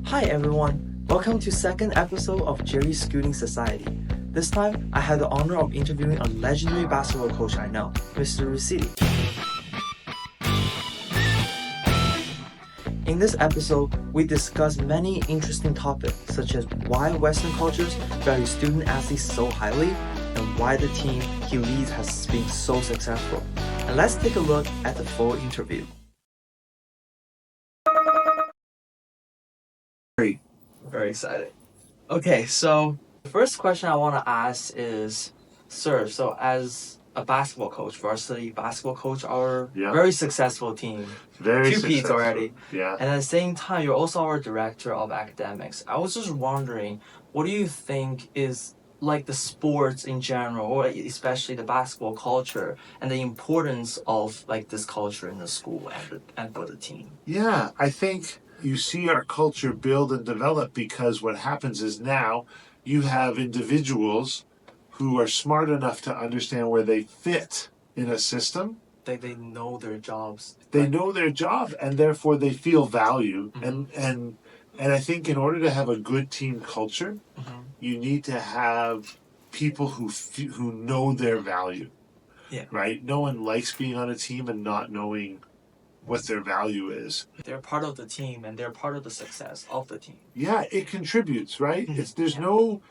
Hi everyone, welcome to second episode of Jerry's Scooting Society. This time, I had the honor of interviewing a legendary basketball coach I know, Mr. Ruscitti. In this episode, we discuss many interesting topics such as why Western cultures value student athletes so highly and why the team he leads has been so successful. And let's take a look at the full interview. Very excited. Okay, so the first question I want to ask is, sir, so as a basketball coach, varsity basketball coach, our Yeah. very successful team, Very two peats successful. already, Yeah. and at the same time, you're also our director of academics. I was just wondering, what do you think is like the sports in general, or especially the basketball culture, and the importance of like this culture in the school and for the team? Yeah, I think you see our culture build and develop because what happens is now you have individuals who are smart enough to understand where they fit in a system. They know their jobs. They Like, know their job and therefore they feel value. Mhm. And I think in order to have a good team culture, Mhm. you need to have people who know their value. Yeah. Right? No one likes being on a team and not knowing what their value is. They're part of the team and they're part of the success of the team. Yeah, it contributes, right? There's Yeah. no,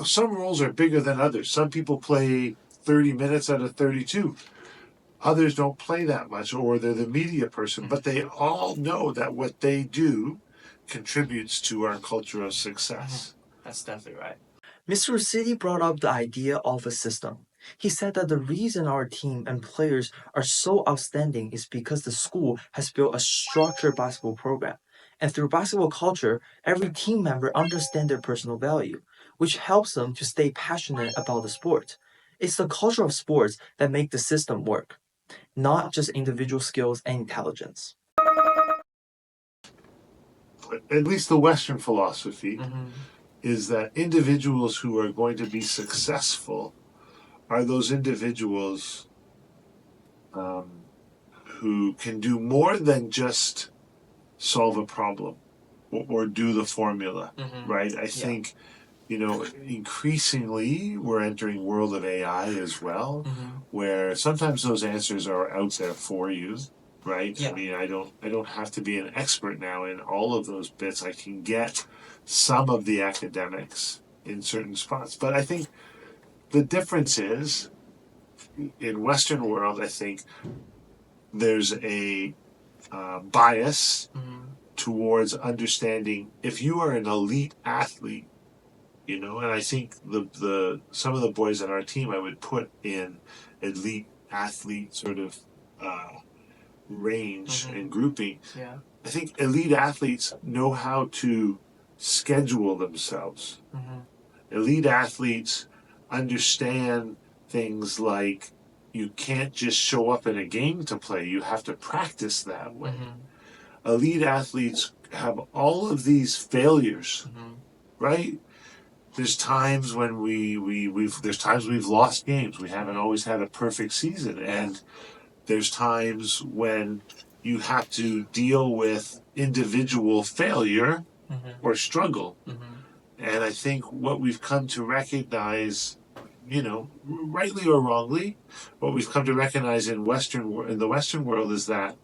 some roles are bigger than others. Some people play 30 minutes out of 32. Others don't play that much, or they're the media person, but they all know that what they do contributes to our culture of success. That's definitely right. Mr. City brought up the idea of a system. He said that the reason our team and players are so outstanding is because the school has built a structured basketball program. And through basketball culture, every team member understands their personal value, which helps them to stay passionate about the sport. It's the culture of sports that make the system work, not just individual skills and intelligence. At least the Western philosophy is that individuals who are going to be successful are those individuals who can do more than just solve a problem or do the formula, right? I think, increasingly we're entering a world of AI as well, where sometimes those answers are out there for you, right? Yeah. I mean, I don't have to be an expert now in all of those bits. I can get some of the academics in certain spots, but I think the difference is in Western world, I think there's a bias towards understanding if you are an elite athlete, and I think the some of the boys on our team I would put in elite athlete sort of range and grouping. Yeah. I think elite athletes know how to schedule themselves. Elite athletes understand things like you can't just show up in a game to play, you have to practice that way. Elite athletes have all of these failures, right? There's times when there's times we've lost games. We haven't always had a perfect season, and there's times when you have to deal with individual failure or struggle. And I think what we've come to recognize, rightly or wrongly, what we've come to recognize in the Western world is that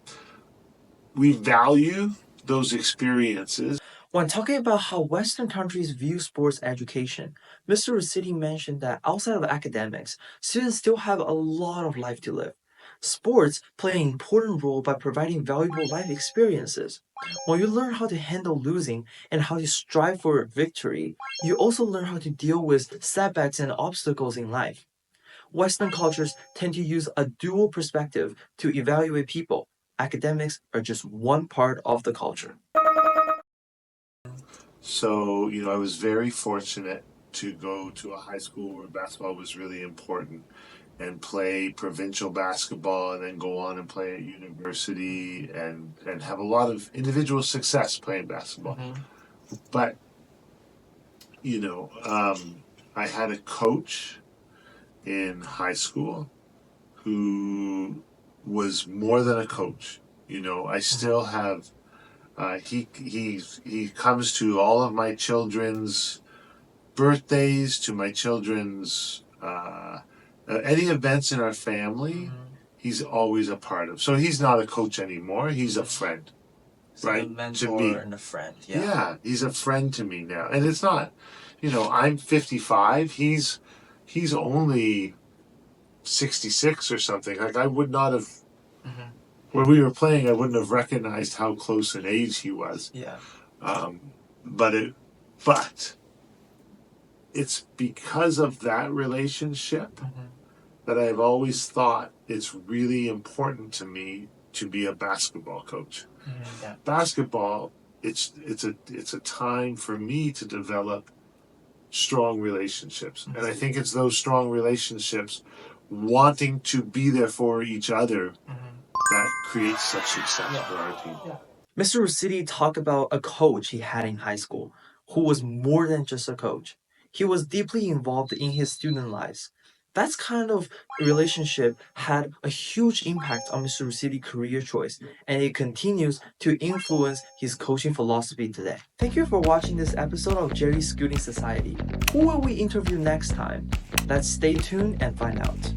we value those experiences. When talking about how Western countries view sports education, Mr. Ruscitti mentioned that outside of academics, students still have a lot of life to live. Sports play an important role by providing valuable life experiences. When you learn how to handle losing and how to strive for victory, you also learn how to deal with setbacks and obstacles in life. Western cultures tend to use a dual perspective to evaluate people. Academics are just one part of the culture. So, I was very fortunate to go to a high school where basketball was really important and play provincial basketball and then go on and play at university and have a lot of individual success playing basketball. But, I had a coach in high school who was more than a coach. I still have He comes to all of my children's birthdays, to my children's any events in our family. He's always a part of. So he's not a coach anymore. He's a friend, So right? a mentor To me, and a friend. yeah, he's a friend to me now. And it's not, I'm 55. He's only 66 or something. Like, I would not have, when we were playing, I wouldn't have recognized how close in age he was. Yeah. But it's because of that relationship that I've always thought it's really important to me to be a basketball coach. Yeah. Basketball, it's a time for me to develop strong relationships. And I think it's those strong relationships, wanting to be there for each other, that creates such success for our team. Yeah. Mr. Ruscitti talked about a coach he had in high school who was more than just a coach. He was deeply involved in his student lives. That kind of relationship had a huge impact on Mr. Ruscitti's career choice, and it continues to influence his coaching philosophy today. Thank you for watching this episode of Jerry's Scouting Society. Who will we interview next time? Let's stay tuned and find out.